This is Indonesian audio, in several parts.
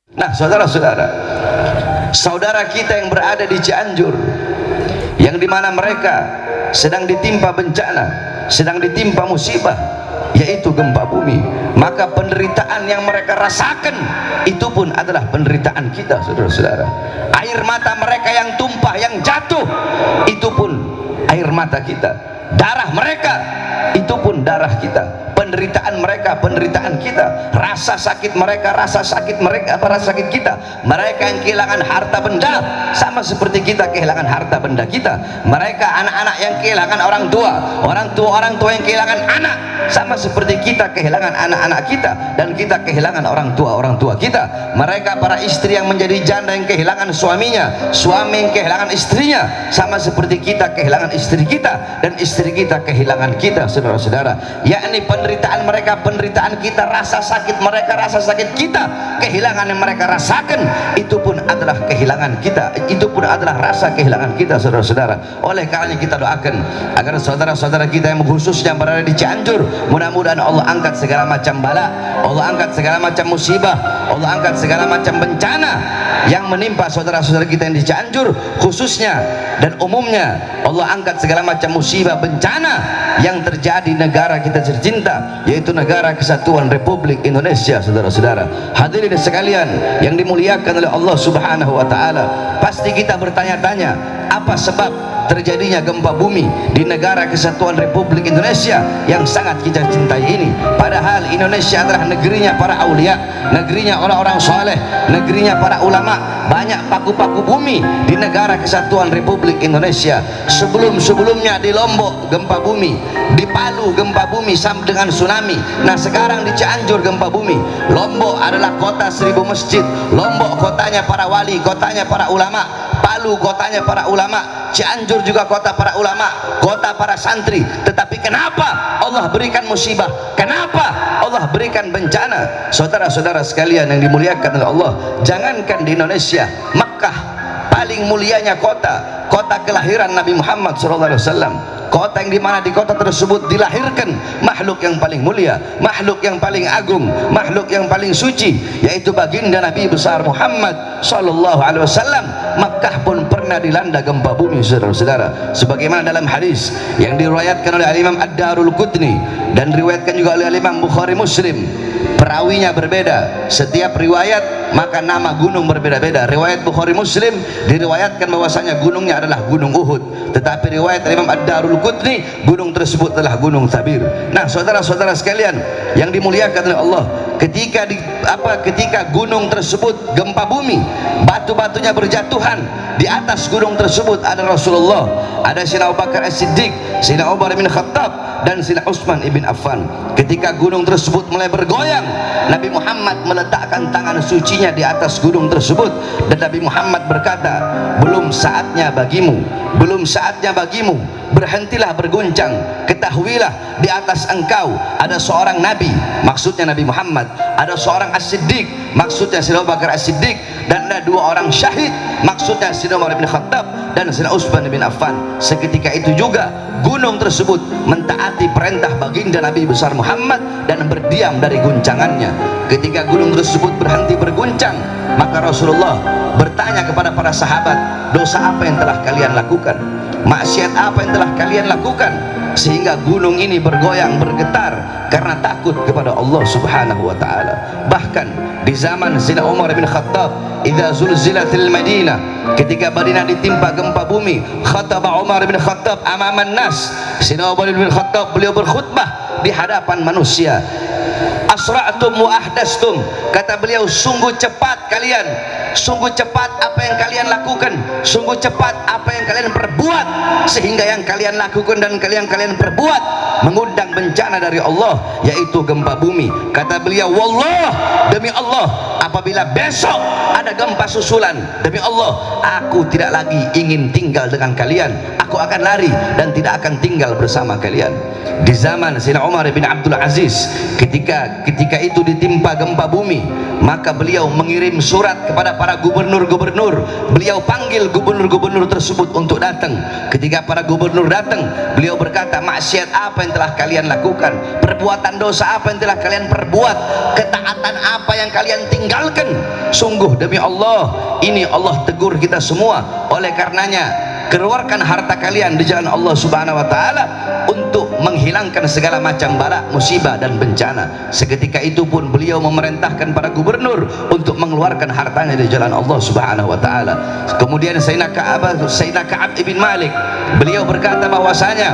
Nah, saudara-saudara, saudara kita yang berada di Cianjur, yang dimana mereka sedang ditimpa bencana, sedang ditimpa musibah, yaitu gempa bumi, maka penderitaan yang mereka rasakan itu pun adalah penderitaan kita, saudara-saudara. Air mata mereka yang tumpah, yang jatuh, itu pun air mata kita. Darah mereka itu pun darah kita. Penderitaan mereka, penderitaan kita. Rasa sakit mereka, rasa sakit mereka, rasa sakit kita. Mereka yang kehilangan harta benda sama seperti kita kehilangan harta benda kita. Mereka anak-anak yang kehilangan orang tua, orang tua yang kehilangan anak sama seperti kita kehilangan anak-anak kita, dan kita kehilangan orang tua kita. Mereka para istri yang menjadi janda yang kehilangan suaminya, suami yang kehilangan istrinya, sama seperti kita kehilangan istri kita, dan istri kita kehilangan kita, saudara-saudara. Yakni penderitaan mereka, penderitaan kita, rasa sakit mereka, rasa sakit kita, kehilangan yang mereka rasakan itu pun adalah kehilangan kita, itu pun adalah rasa kehilangan kita, saudara-saudara. Oleh karena kita doakan agar saudara-saudara kita yang khususnya berada di Cianjur, mudah-mudahan Allah angkat segala macam bala, Allah angkat segala macam musibah, Allah angkat segala macam bencana yang menimpa saudara-saudara kita yang di Cianjur khususnya dan umumnya. Allah angkat segala macam musibah bencana yang terjadi negara kita tercinta, yaitu negara kesatuan Republik Indonesia, saudara-saudara. Hadirin sekalian yang dimuliakan oleh Allah Subhanahu wa taala, pasti kita bertanya-tanya, apa sebab terjadinya gempa bumi di negara kesatuan Republik Indonesia yang sangat kita cintai ini? Padahal Indonesia adalah negerinya para aulia, negerinya orang-orang soleh, negerinya para ulama. Banyak paku-paku bumi di negara kesatuan Republik Indonesia. Sebelum-sebelumnya di Lombok gempa bumi, di Palu gempa bumi sama dengan tsunami. Nah sekarang di Cianjur gempa bumi. Lombok adalah kota 1000 masjid, Lombok kotanya para wali, kotanya para ulama, Palu kotanya para ulama, Cianjur juga kota para ulama, kota para santri. Tetapi kenapa Allah berikan musibah? Kenapa Allah berikan bencana? Saudara-saudara sekalian yang dimuliakan oleh Allah, jangankan di Indonesia, Makkah paling mulianya kota, kota kelahiran Nabi Muhammad SAW, kota yang dimana di kota tersebut dilahirkan makhluk yang paling mulia, makhluk yang paling agung, makhluk yang paling suci, yaitu baginda Nabi besar Muhammad SAW. Makkah pun pernah dilanda gempa bumi, saudara-saudara, sebagaimana dalam hadis yang diriwayatkan oleh Imam Ad-Darul Qutni dan diriwayatkan juga oleh Imam Bukhari Muslim. Perawinya berbeda, setiap riwayat maka nama gunung berbeda-beda. Riwayat Bukhari Muslim diriwayatkan bahwasanya gunungnya adalah gunung Uhud, tetapi riwayat Imam Ad-Darul Qutni gunung tersebut adalah gunung Thabir. Nah saudara-saudara sekalian yang dimuliakan oleh Allah, ketika gunung tersebut gempa bumi, batu-batunya berjatuhan, di atas gunung tersebut ada Rasulullah, ada Sayyidina Abu Bakar As-Siddiq, Sayyidina Umar bin Khattab, dan Sayyidina Utsman ibn Affan. Ketika gunung tersebut mulai bergoyang, Nabi Muhammad meletakkan tangan sucinya di atas gunung tersebut, dan Nabi Muhammad berkata, belum saatnya bagimu, belum saatnya bagimu, berhentilah berguncang, ketahuilah di atas engkau ada seorang Nabi, maksudnya Nabi Muhammad, ada seorang As-Siddiq, maksudnya Sayyidina Abu Bakar As-Siddiq, dan ada 2 orang syahid, maksudnya Sayyidina Umar bin Khattab dan Sayyidina Utsman bin Affan. Seketika itu juga gunung tersebut mentaati perintah baginda Nabi besar Muhammad dan berdiam dari guncangannya. Ketika gunung tersebut berhenti berguncang, maka Rasulullah bertanya kepada para sahabat, dosa apa yang telah kalian lakukan, maksiat apa yang telah kalian lakukan, sehingga gunung ini bergoyang, bergetar karena takut kepada Allah Subhanahu wa taala. Bahkan di zaman Sayyidina Umar bin Khattab, idza zulzilatil Madinah, ketika Madinah ditimpa gempa bumi, khataba Umar bin Khattab amaman nas, Sayyidina Umar bin Khattab beliau berkhutbah di hadapan manusia. Asra'tum wa ahdastum, kata beliau, sungguh cepat kalian, sungguh cepat apa yang kalian lakukan, sungguh cepat apa yang kalian perbuat, sehingga yang kalian lakukan dan kalian perbuat mengundang bencana dari Allah, yaitu gempa bumi. Kata beliau, wallah, demi Allah, apabila besok ada gempa susulan, demi Allah, aku tidak lagi ingin tinggal dengan kalian, aku akan lari dan tidak akan tinggal bersama kalian. Di zaman Sayyidina Umar bin Abdul Aziz, ketika itu ditimpa gempa bumi, maka beliau mengirim surat kepada para gubernur-gubernur. Beliau panggil gubernur-gubernur tersebut untuk datang. Ketika para gubernur datang, beliau berkata, maksiat apa yang telah kalian lakukan, perbuatan dosa apa yang telah kalian perbuat, ketaatan apa yang kalian tinggalkan. Sungguh demi Allah, ini Allah tegur kita semua. Oleh karenanya, keluarkan harta kalian di jalan Allah Subhanahu wa taala untuk menghilangkan segala macam bala, musibah dan bencana. Seketika itu pun beliau memerintahkan para gubernur untuk mengeluarkan hartanya di jalan Allah Subhanahu wa taala. Kemudian Sayyidina Ka'ab ibn Malik, beliau berkata bahwasanya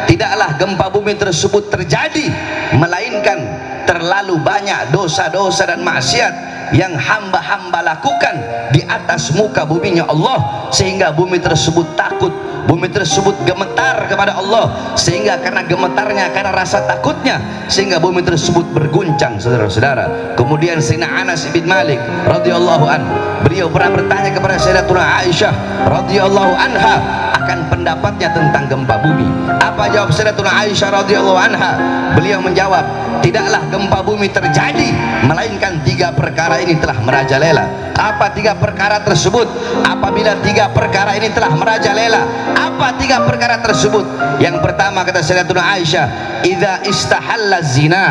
tidaklah gempa bumi tersebut terjadi melainkan terlalu banyak dosa-dosa dan maksiat yang hamba-hamba lakukan di atas muka buminya Allah, sehingga bumi tersebut takut, bumi tersebut gemetar kepada Allah, sehingga karena gemetarnya, karena rasa takutnya, sehingga bumi tersebut berguncang, saudara-saudara. Kemudian Sayyidina Anas bin Malik radhiyallahu anhu, beliau pernah bertanya kepada Sayyidatuna Aisyah radhiyallahu anha akan pendapatnya tentang gempa bumi. Apa jawab Sayyidatuna Aisyah radhiyallahu anha? Beliau menjawab, tidaklah gempa bumi terjadi melainkan 3 perkara ini telah merajalela. Apa 3 perkara tersebut? Apabila 3 perkara ini telah merajalela, apa 3 perkara tersebut? Yang pertama, kata Sayyidatuna Aisyah, idza istahalla zina,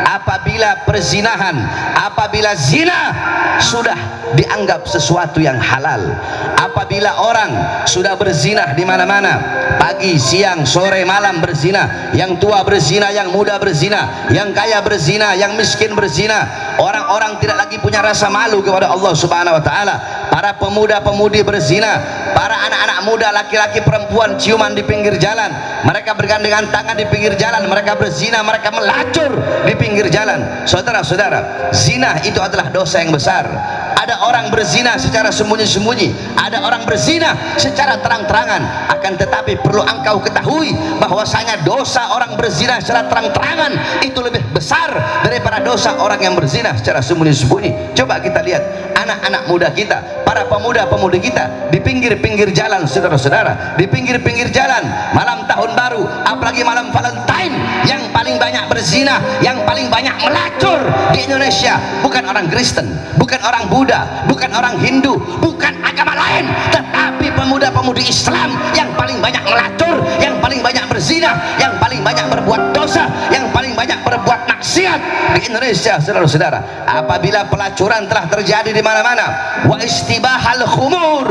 apabila perzinahan, apabila zina sudah dianggap sesuatu yang halal. Apabila orang sudah berzina di mana-mana, pagi, siang, sore, malam berzina, yang tua berzina, yang muda berzina, yang kaya berzina, yang miskin berzina, orang-orang tidak lagi punya rasa malu kepada Allah Subhanahu wa taala. Para pemuda-pemudi berzina, para anak-anak muda, laki-laki, perempuan ciuman di pinggir jalan, mereka bergandengan tangan di pinggir jalan, mereka berzina, mereka melacur di pinggir jalan. Saudara-saudara, zina itu adalah dosa yang besar. Ada orang berzina secara sembunyi-sembunyi, ada orang berzina secara terang-terangan. Akan tetapi perlu engkau ketahui bahwasanya dosa orang berzina secara terang-terangan itu lebih besar daripada dosa orang yang berzina secara sembunyi-sembunyi. Coba kita lihat anak-anak muda kita, para pemuda-pemudi kita di pinggir-pinggir jalan, saudara-saudara, di pinggir-pinggir jalan malam tahun baru, apalagi malam Valentine, yang paling banyak berzina, yang paling banyak melacur di Indonesia bukan orang Kristen, bukan orang Buddha, bukan orang Hindu, bukan agama lain, tetapi pemuda-pemudi Islam yang paling banyak melacur, yang paling banyak berzina, yang paling banyak berbuat dosa, yang paling banyak berbuat maksiat di Indonesia, saudara-saudara. Apabila pelacuran telah terjadi di mana-mana, wa istibahal khumur,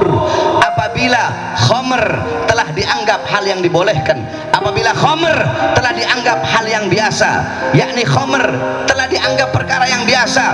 apabila khamr telah dianggap hal yang dibolehkan, apabila khamr telah dianggap hal yang biasa, yakni khamr telah dianggap perkara yang biasa,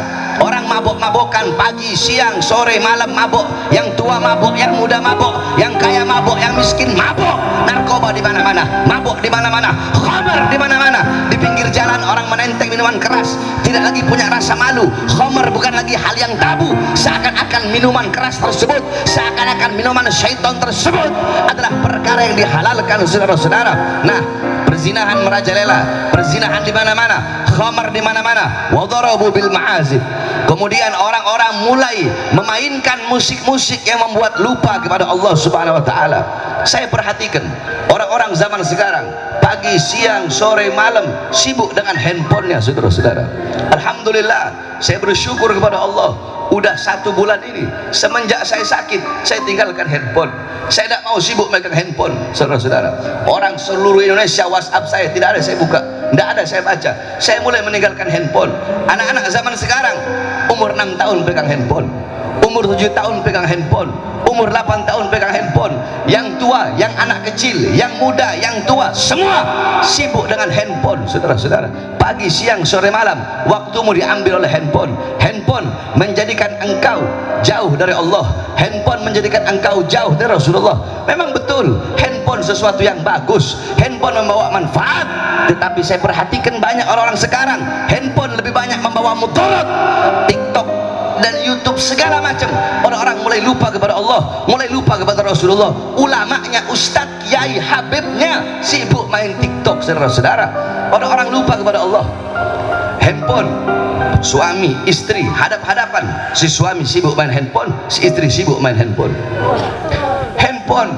orang mabok-mabokan pagi, siang, sore, malam mabok, yang tua mabok, yang muda mabok, yang kaya mabok, yang miskin mabok, narkoba di mana-mana, mabok di mana-mana, khamr di mana-mana, di pinggir jalan orang menenteng minuman keras, tidak lagi punya rasa malu. Khamr bukan lagi hal yang tabu, seakan-akan minuman keras tersebut, seakan-akan minuman syaitan tersebut adalah perkara yang dihalalkan, saudara-saudara. Nah, perzinahan merajalela, perzinahan di mana-mana, khamr di mana-mana, wadarabu bil ma'azif. Kemudian orang-orang mulai memainkan musik-musik yang membuat lupa kepada Allah Subhanahu wa taala. Saya perhatikan orang-orang zaman sekarang, pagi, siang, sore, malam sibuk dengan handphonenya, saudara-saudara. Alhamdulillah, saya bersyukur kepada Allah. Udah 1 bulan ini semenjak saya sakit, saya tinggalkan handphone. Saya tidak mau sibuk megang handphone, saudara-saudara. Orang seluruh Indonesia WhatsApp saya tidak ada saya buka, tidak ada saya baca. Saya mulai meninggalkan handphone. Anak-anak zaman sekarang umur 6 tahun pegang handphone, umur 7 tahun pegang handphone, umur 8 tahun pegang handphone. Yang tua, yang anak kecil, yang muda, yang tua, semua sibuk dengan handphone, saudara-saudara. Pagi, siang, sore, malam waktumu diambil oleh handphone. Handphone menjadikan engkau jauh dari Allah, handphone menjadikan engkau jauh dari Rasulullah. Memang betul handphone sesuatu yang bagus, handphone membawa manfaat, tetapi saya perhatikan banyak orang-orang sekarang handphone lebih banyak membawa mudarat. TikTok dan YouTube segala macam, orang-orang mulai lupa kepada Allah, mulai lupa kepada Rasulullah. Ulamanya, ustadz, kiai, habibnya sibuk main TikTok, saudara-saudara. Orang-orang lupa kepada Allah. Handphone, suami istri hadap-hadapan, si suami sibuk main handphone, si istri sibuk main handphone. Handphone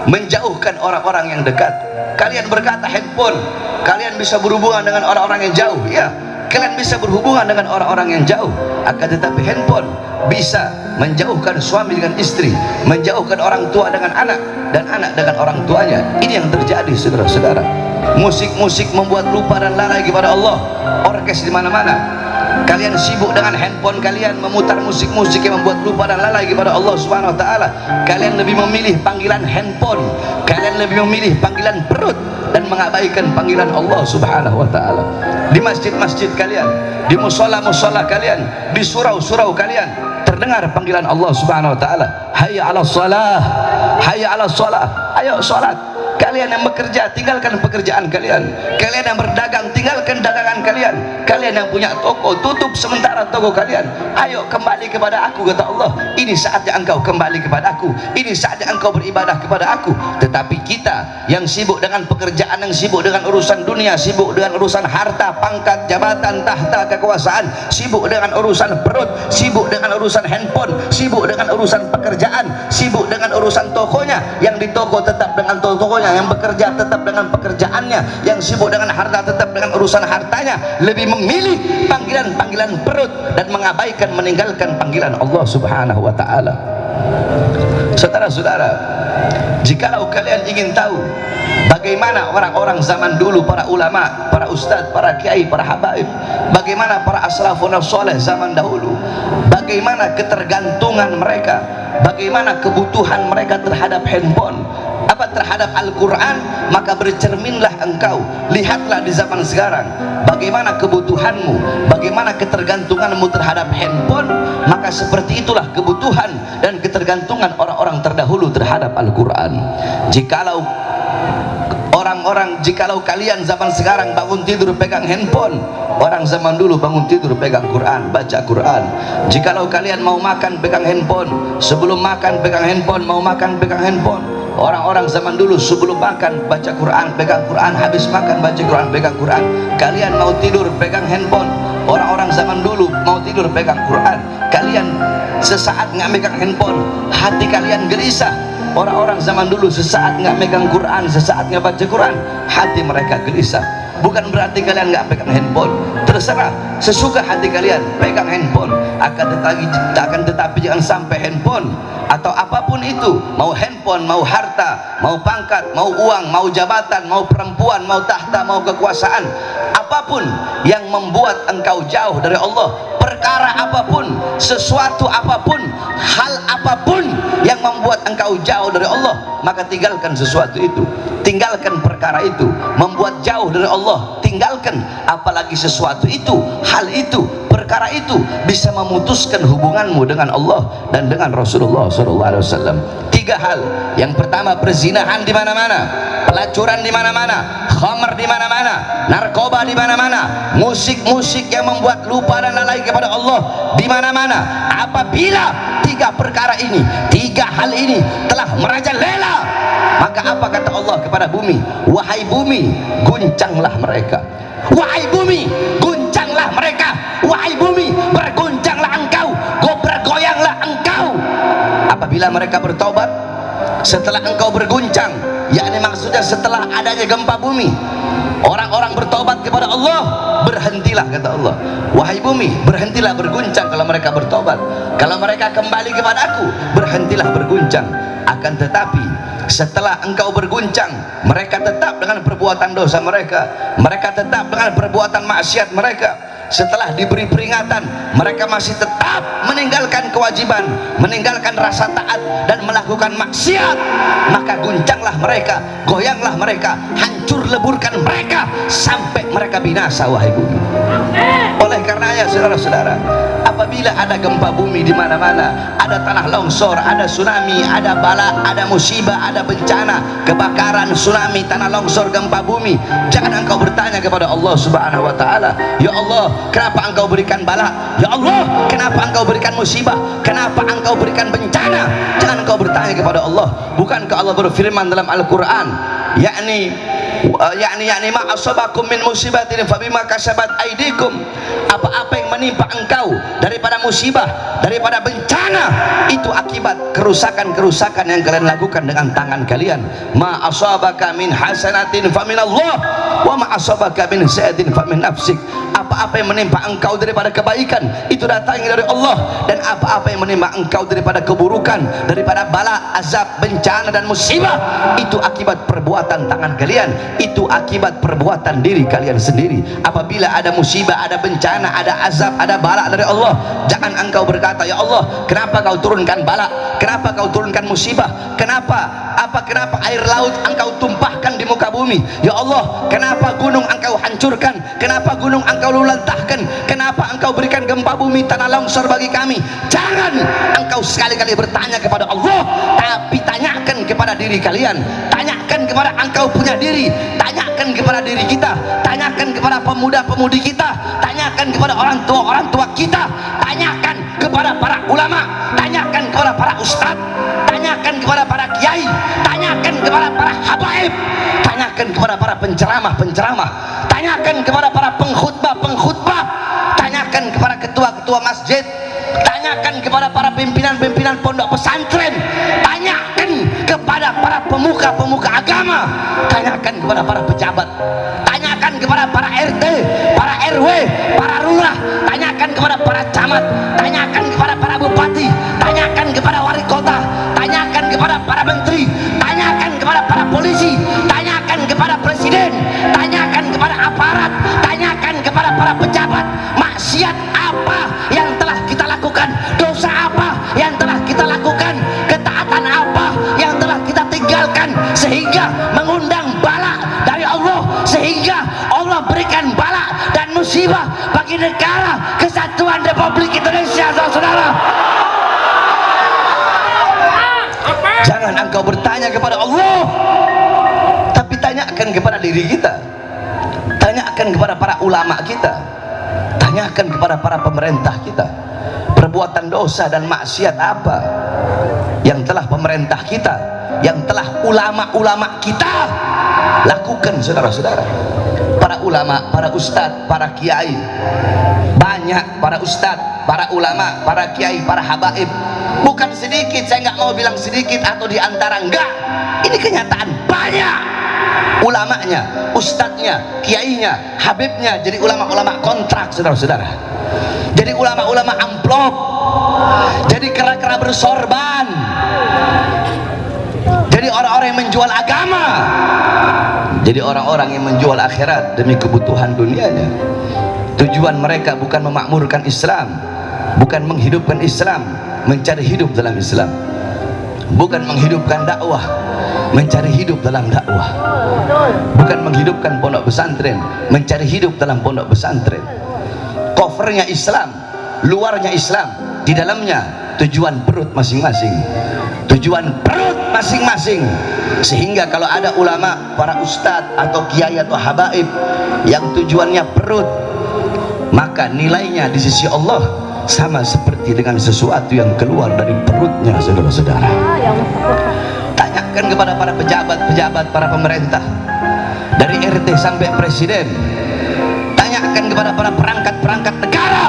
menjauhkan orang-orang yang dekat. Kalian berkata handphone kalian bisa berhubungan dengan orang-orang yang jauh, ya. kalian bisa berhubungan dengan orang-orang yang jauh, akan tetapi handphone bisa menjauhkan suami dengan istri, menjauhkan orang tua dengan anak, dan anak dengan orang tuanya. Ini yang terjadi, saudara-saudara. Musik-musik membuat lupa dan lalai kepada Allah. Orkes di mana-mana. Kalian sibuk dengan handphone kalian, memutar musik-musik yang membuat lupa dan lalai kepada Allah Subhanahu wa taala. Kalian lebih memilih panggilan handphone, kalian lebih memilih panggilan perut, dan mengabaikan panggilan Allah Subhanahu wa taala. Di masjid-masjid kalian, di musola-musola kalian, di surau-surau kalian, terdengar panggilan Allah Subhanahu wa taala. Hayya 'alas shalah, hayya 'alas shalah. Ayo salat. Kalian yang bekerja, tinggalkan pekerjaan kalian. Kalian yang berdagang, tinggalkan dagangan kalian. Kalian yang punya toko, tutup sementara toko kalian. Ayo kembali kepada aku, kata Allah. Ini saatnya engkau kembali kepada aku. Ini saatnya engkau beribadah kepada aku. Tetapi kita yang sibuk dengan pekerjaan, yang sibuk dengan urusan dunia, sibuk dengan urusan harta, pangkat, jabatan, tahta, kekuasaan, sibuk dengan urusan perut, sibuk dengan urusan handphone, sibuk dengan urusan pekerjaan, sibuk dengan urusan tokonya. Yang di toko tetap dengan tokonya, yang bekerja tetap dengan pekerjaannya, yang sibuk dengan harta tetap dengan urusan hartanya, lebih memilih panggilan-panggilan perut dan mengabaikan, meninggalkan panggilan Allah Subhanahu wa taala. Saudara-saudara, jikalau kalian ingin tahu bagaimana orang-orang zaman dulu, para ulama, para ustadz, para kiai, para habaib, bagaimana para aslafun saleh zaman dahulu, bagaimana ketergantungan mereka, bagaimana kebutuhan mereka terhadap handphone, terhadap Al-Quran, maka bercerminlah engkau, lihatlah di zaman sekarang bagaimana kebutuhanmu, bagaimana ketergantunganmu terhadap handphone, maka seperti itulah kebutuhan dan ketergantungan orang-orang terdahulu terhadap Al-Quran. Jikalau kalian zaman sekarang bangun tidur pegang handphone, orang zaman dulu bangun tidur pegang Quran, baca Quran. Jikalau kalian mau makan pegang handphone, sebelum makan pegang handphone, mau makan pegang handphone. Orang-orang zaman dulu sebelum makan baca Quran, pegang Quran, habis makan baca Quran, pegang Quran. Kalian mau tidur pegang handphone. Orang-orang zaman dulu mau tidur pegang Quran. Kalian sesaat nggak megang handphone, hati kalian gelisah. Orang-orang zaman dulu sesaat nggak megang Quran, sesaat nggak baca Quran, hati mereka gelisah. Bukan berarti kalian nggak pegang handphone, terserah sesuka hati kalian pegang handphone. Akan tetapi jangan sampai handphone atau apapun itu, mau handphone, mau harta, mau pangkat, mau uang, mau jabatan, mau perempuan, mau tahta, mau kekuasaan, apapun yang membuat engkau jauh dari Allah, perkara apapun, sesuatu apapun, hal apapun yang membuat engkau jauh dari Allah, maka tinggalkan sesuatu itu, tinggalkan perkara itu, membuat jauh dari Allah, tinggalkan. Apalagi sesuatu itu, hal itu, perkara itu bisa memutuskan hubunganmu dengan Allah dan dengan Rasulullah SAW. 3 hal. Yang pertama, perzinahan di mana-mana, pelacuran di mana-mana, khamar di mana-mana, narkoba di mana-mana, musik-musik yang membuat lupa dan lalai kepada Allah di mana-mana. Apabila 3 perkara ini, 3 hal ini telah merajalela, maka apa kata Allah kepada bumi? Wahai bumi, guncanglah mereka. Wahai bumi, guncanglah mereka. Wahai bumi, berguncanglah engkau, bergoyanglah engkau. Apabila mereka bertobat setelah engkau berguncang, yakni maksudnya setelah adanya gempa bumi, orang-orang bertobat kepada Allah, berhentilah kata Allah. Wahai bumi, berhentilah berguncang kalau mereka bertobat. Kalau mereka kembali kepada aku, berhentilah berguncang. Akan tetapi setelah engkau berguncang, mereka tetap dengan perbuatan dosa mereka, mereka tetap dengan perbuatan maksiat mereka. Setelah diberi peringatan, mereka masih tetap meninggalkan kewajiban, meninggalkan rasa taat dan melakukan maksiat, maka guncanglah mereka, goyanglah mereka, hancur leburkan mereka sampai mereka binasa, wahai bumi. Oleh karenanya saudara-saudara, apabila ada gempa bumi di mana-mana, ada tanah longsor, ada tsunami, ada bala, ada musibah, ada bencana, kebakaran, tsunami, tanah longsor, gempa bumi, jangan engkau bertanya kepada Allah Subhanahu wa taala, ya Allah, kenapa engkau berikan bala? Ya Allah, kenapa engkau berikan musibah? Kenapa engkau berikan bencana? Jangan engkau bertanya kepada Allah. Bukankah Allah berfirman dalam Al-Quran, yakni ma asabakum min musibatin fabima kasabat aidikum, apa-apa yang menimpa engkau daripada musibah, daripada bencana, itu akibat kerusakan-kerusakan yang kalian lakukan dengan tangan kalian. Ma asabaka min hasanatin fa min Allah wa ma asabaka min sayyi'atin fa min nafsik. Apa-apa yang menimpa engkau daripada kebaikan itu datangnya dari Allah, dan apa-apa yang menimpa engkau daripada keburukan, daripada bala, azab, bencana dan musibah, itu akibat perbuatan tangan kalian, itu akibat perbuatan diri kalian sendiri. Apabila ada musibah, ada bencana, ada azab, ada bala dari Allah, jangan engkau berkata, ya Allah, kenapa kau turunkan bala, kenapa kau turunkan musibah, kenapa air laut engkau tumpahkan di muka bumi, ya Allah, kenapa gunung engkau hancurkan, kenapa gunung engkau lulantahkan, kenapa engkau berikan gempa bumi, tanah longsor bagi kami. Jangan engkau sekali-kali bertanya kepada Allah, tapi tanyakan kepada diri kalian, tanyakan kepada engkau punya diri, tanyakan kepada diri kita, tanyakan kepada pemuda-pemudi kita, tanyakan kepada orang tua kita, tanyakan kepada para ulama, tanyakan kepada para ustadz, tanyakan kepada para kiai, tanyakan kepada para habaib, tanyakan kepada para penceramah-penceramah, tanyakan kepada para pengkhutbah, tanyakan kepada ketua-ketua masjid, tanyakan kepada para pimpinan-pimpinan pondok pesantren, tanyakan kepada para pemuka-pemuka agama, tanyakan kepada para pejabat, tanyakan kepada para RT, para RW, para lurah, tanyakan kepada para camat, tanyakan kepada para bupati, tanyakan kepada wali kota, tanyakan kepada para menteri, tanyakan kepada para polisi, tanyakan kepada presiden, tanyakan kepada aparat, tanyakan kepada para pejabat, maksiat apa yang telah kita lakukan, dosa apa yang telah kita lakukan, ketaatan apa yang telah kita tinggalkan sehingga mengundang bala dari Allah, sehingga Allah berikan bala dan musibah bagi negara kesatuan Republik Indonesia, saudara-saudara. Jangan engkau bertanya kepada Allah, tapi tanyakan kepada diri kita, tanyakan kepada para ulama kita, tanyakan kepada para pemerintah kita, perbuatan dosa dan maksiat apa yang telah pemerintah kita, yang telah ulama-ulama kita lakukan, saudara-saudara. Para ulama, para ustadz, para kiai, banyak para ustadz, para ulama, para kiai, para habaib, bukan sedikit, saya nggak mau bilang sedikit atau diantara, enggak, ini kenyataan, banyak ulamanya, ustadznya, kiainya, habibnya jadi ulama-ulama kontrak, saudara-saudara, jadi ulama-ulama amplop, jadi kera-kera bersorban, jadi orang-orang yang menjual agama, jadi orang-orang yang menjual akhirat demi kebutuhan dunianya. Tujuan mereka bukan memakmurkan Islam, bukan menghidupkan Islam, mencari hidup dalam Islam, bukan menghidupkan dakwah, mencari hidup dalam dakwah, bukan menghidupkan pondok pesantren, mencari hidup dalam pondok pesantren. Covernya Islam, luarnya Islam, di dalamnya tujuan perut masing-masing, tujuan perut masing-masing. Sehingga kalau ada ulama, para ustadz atau kiai atau habaib yang tujuannya perut, maka nilainya di sisi Allah sama seperti dengan sesuatu yang keluar dari perutnya, saudara-saudara. Tanyakan kepada para pejabat-pejabat, para pemerintah, dari RT sampai presiden, tanyakan kepada para perangkat-perangkat negara,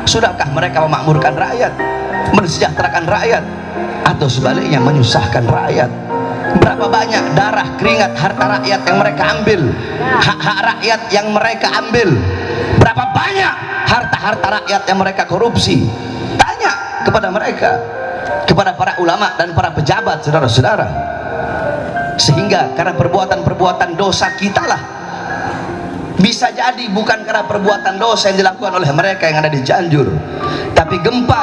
sudahkah mereka memakmurkan rakyat, mensejahterakan rakyat, atau sebaliknya menyusahkan rakyat? Berapa banyak darah, keringat, harta rakyat yang mereka ambil, hak-hak rakyat yang mereka ambil, berapa banyak harta-harta rakyat yang mereka korupsi? Tanya kepada mereka, kepada para ulama dan para pejabat, saudara-saudara. Sehingga karena perbuatan-perbuatan dosa kita lah, bisa jadi bukan karena perbuatan dosa yang dilakukan oleh mereka yang ada di Cianjur, tapi gempa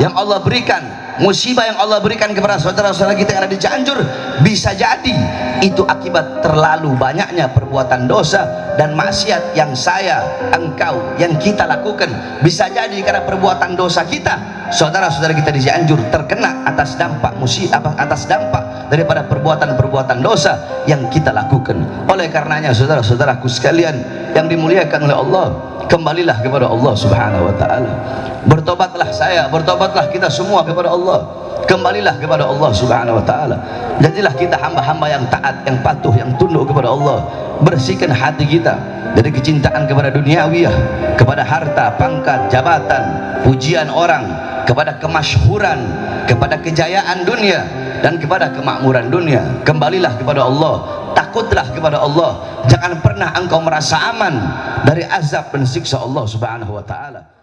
yang Allah berikan, musibah yang Allah berikan kepada saudara-saudara kita yang ada di Cianjur, bisa jadi itu akibat terlalu banyaknya perbuatan dosa dan maksiat yang saya, engkau, yang kita lakukan. Bisa jadi karena perbuatan dosa kita, saudara-saudara kita di Cianjur terkena atas dampak musibah, atas dampak daripada perbuatan-perbuatan dosa yang kita lakukan. Oleh karenanya, saudara-saudaraku sekalian yang dimuliakan oleh Allah, kembalilah kepada Allah Subhanahu wa taala. Bertobatlah saya, bertobatlah kita semua kepada Allah. Kembalilah kepada Allah Subhanahu wa taala. Jadilah kita hamba-hamba yang taat, yang patuh, yang tunduk kepada Allah. Bersihkan hati kita dari kecintaan kepada duniawiyah, kepada harta, pangkat, jabatan, pujian orang, kepada kemasyhuran, kepada kejayaan dunia, dan kepada kemakmuran dunia. Kembalilah kepada Allah, takutlah kepada Allah. Jangan pernah engkau merasa aman dari azab dan siksa Allah Subhanahu wa taala.